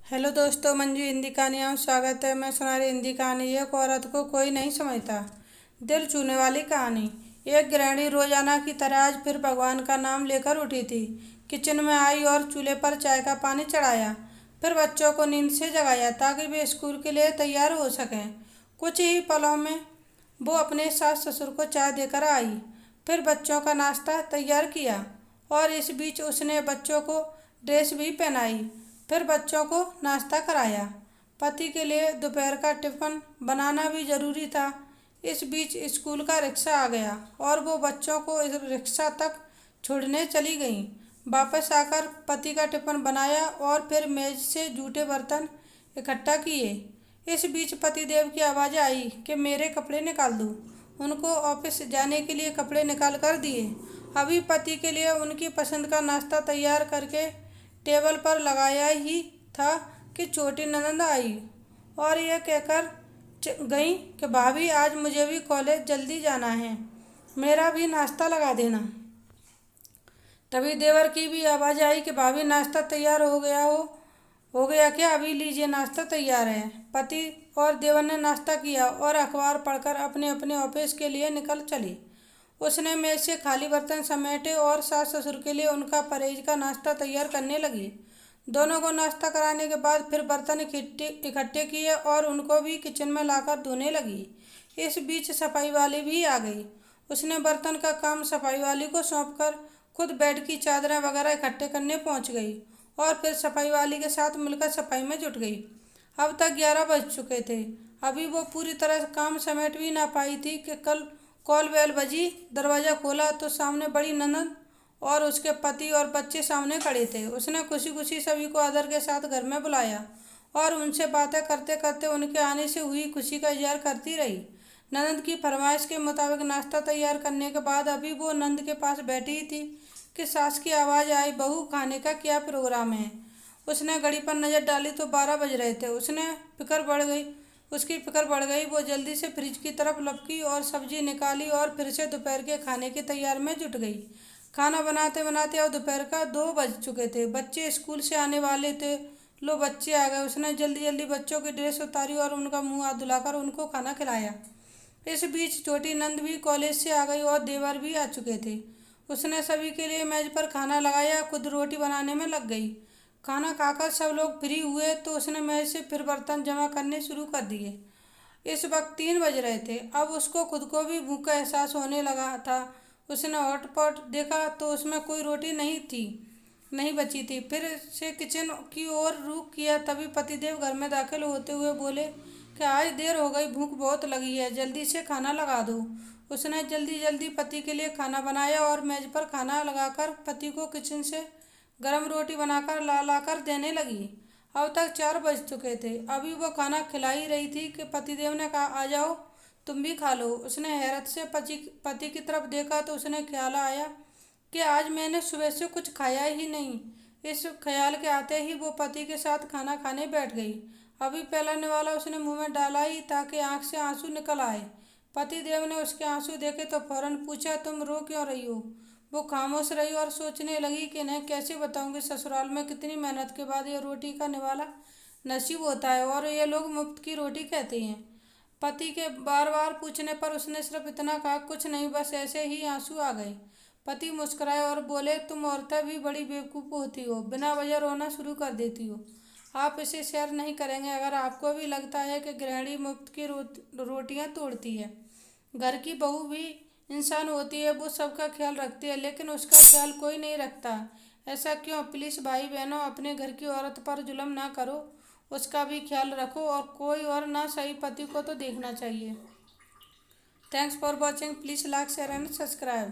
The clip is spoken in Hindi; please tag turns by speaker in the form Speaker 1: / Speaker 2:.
Speaker 1: हेलो दोस्तों, मंजू हिंदी कहानियों में स्वागत है। मैं सुना रही हिंदी कहानी एक औरत को कोई नहीं समझता। दिल छूने वाली कहानी। एक गृहिणी रोजाना की तरह आज फिर भगवान का नाम लेकर उठी थी। किचन में आई और चूल्हे पर चाय का पानी चढ़ाया। फिर बच्चों को नींद से जगाया ताकि वे स्कूल के लिए तैयार हो सकें। कुछ ही पलों में वो अपने सास ससुर को चाय देकर आई। फिर बच्चों का नाश्ता तैयार किया और इस बीच उसने बच्चों को ड्रेस भी पहनाई। फिर बच्चों को नाश्ता कराया। पति के लिए दोपहर का टिफिन बनाना भी जरूरी था। इस बीच स्कूल का रिक्शा आ गया और वो बच्चों को इस रिक्शा तक छोड़ने चली गईं। वापस आकर पति का टिफिन बनाया और फिर मेज से जूठे बर्तन इकट्ठा किए। इस बीच पतिदेव की आवाज़ आई कि मेरे कपड़े निकाल दो। उनको ऑफिस जाने के लिए कपड़े निकाल कर दिए। अभी पति के लिए उनकी पसंद का नाश्ता तैयार करके टेबल पर लगाया ही था कि छोटी ननद आई और यह कहकर गई कि भाभी, आज मुझे भी कॉलेज जल्दी जाना है, मेरा भी नाश्ता लगा देना। तभी देवर की भी आवाज़ आई कि भाभी, नाश्ता तैयार हो गया क्या? अभी लीजिए, नाश्ता तैयार है। पति और देवर ने नाश्ता किया और अखबार पढ़कर अपने अपने ऑफिस के लिए निकल चली। उसने मेज से खाली बर्तन समेटे और सास ससुर के लिए उनका परहेज का नाश्ता तैयार करने लगी। दोनों को नाश्ता कराने के बाद फिर बर्तन इकट्ठे किए और उनको भी किचन में लाकर धोने लगी। इस बीच सफाई वाली भी आ गई। उसने बर्तन का काम सफाई वाली को सौंपकर खुद बेड की चादरें वगैरह इकट्ठे करने पहुंच गई और फिर सफाई वाली के साथ मिलकर सफाई में जुट गई। अब तक 11 बज चुके थे। अभी वो पूरी तरह काम समेट भी ना पाई थी कि कल कॉल बेल बजी। दरवाज़ा खोला तो सामने बड़ी ननद और उसके पति और बच्चे सामने खड़े थे। उसने खुशी खुशी सभी को आदर के साथ घर में बुलाया और उनसे बातें करते करते उनके आने से हुई खुशी का इजहार करती रही। ननद की फरमाइश के मुताबिक नाश्ता तैयार करने के बाद अभी वो नंद के पास बैठी ही थी कि सास की आवाज़ आई, बहू, खाने का क्या प्रोग्राम है? उसने घड़ी पर नज़र डाली तो 12 बज रहे थे। उसकी फिक्र बढ़ गई। वो जल्दी से फ्रिज की तरफ लपकी और सब्जी निकाली और फिर से दोपहर के खाने की तैयार में जुट गई। खाना बनाते बनाते अब दोपहर का 2 बज चुके थे। बच्चे स्कूल से आने वाले थे। लो, बच्चे आ गए। उसने जल्दी जल्दी बच्चों की ड्रेस उतारी और उनका मुंह हाथ धुलाकर उनको खाना खिलाया। इस बीच छोटी नंद भी कॉलेज से आ गई और देवर भी आ चुके थे। उसने सभी के लिए मेज पर खाना लगाया, खुद रोटी बनाने में लग गई। खाना खाकर सब लोग फ्री हुए तो उसने मेज से फिर बर्तन जमा करने शुरू कर दिए। इस वक्त 3 बज रहे थे। अब उसको खुद को भी भूख का एहसास होने लगा था। उसने हॉटपॉट देखा तो उसमें कोई रोटी नहीं बची थी। फिर से किचन की ओर रुख किया। तभी पतिदेव घर में दाखिल होते हुए बोले कि आज देर हो गई, भूख बहुत लगी है, जल्दी से खाना लगा दो। उसने जल्दी जल्दी पति के लिए खाना बनाया और मेज पर खाना लगाकर पति को किचन से गरम रोटी बनाकर ला कर देने लगी। अब तक 4 बज चुके थे। अभी वो खाना खिला ही रही थी कि पतिदेव ने कहा, आ जाओ, तुम भी खा लो। उसने हैरत से पति की तरफ देखा तो उसने ख्याल आया कि आज मैंने सुबह से कुछ खाया ही नहीं। इस ख्याल के आते ही वो पति के साथ खाना खाने बैठ गई। अभी पहला वाला उसने मुंह में डाला ही ताकि आंख से आंसू निकल आए। पतिदेव ने उसके आंसू देखे तो फौरन पूछा, तुम रो क्यों रही हो? वो खामोश रही और सोचने लगी कि इन्हें कैसे बताऊंगी ससुराल में कितनी मेहनत के बाद ये रोटी का निवाला नसीब होता है और ये लोग मुफ्त की रोटी कहते हैं। पति के बार बार पूछने पर उसने सिर्फ इतना कहा, कुछ नहीं, बस ऐसे ही आंसू आ गए। पति मुस्कुराए और बोले, तुम औरतें भी बड़ी बेवकूफ़ होती हो, बिना वजह रोना शुरू कर देती हो। आप इसे शेयर नहीं करेंगे अगर आपको भी लगता है कि गृहिणी मुफ्त की रोटियां तोड़ती है। घर की बहू भी इंसान होती है, वो सबका ख्याल रखती है, लेकिन उसका ख्याल कोई नहीं रखता। ऐसा क्यों? प्लीज़ भाई बहनों, अपने घर की औरत पर जुल्म ना करो, उसका भी ख्याल रखो और कोई और ना सही पति को तो देखना चाहिए। Thanks for watching. Please like, share and subscribe.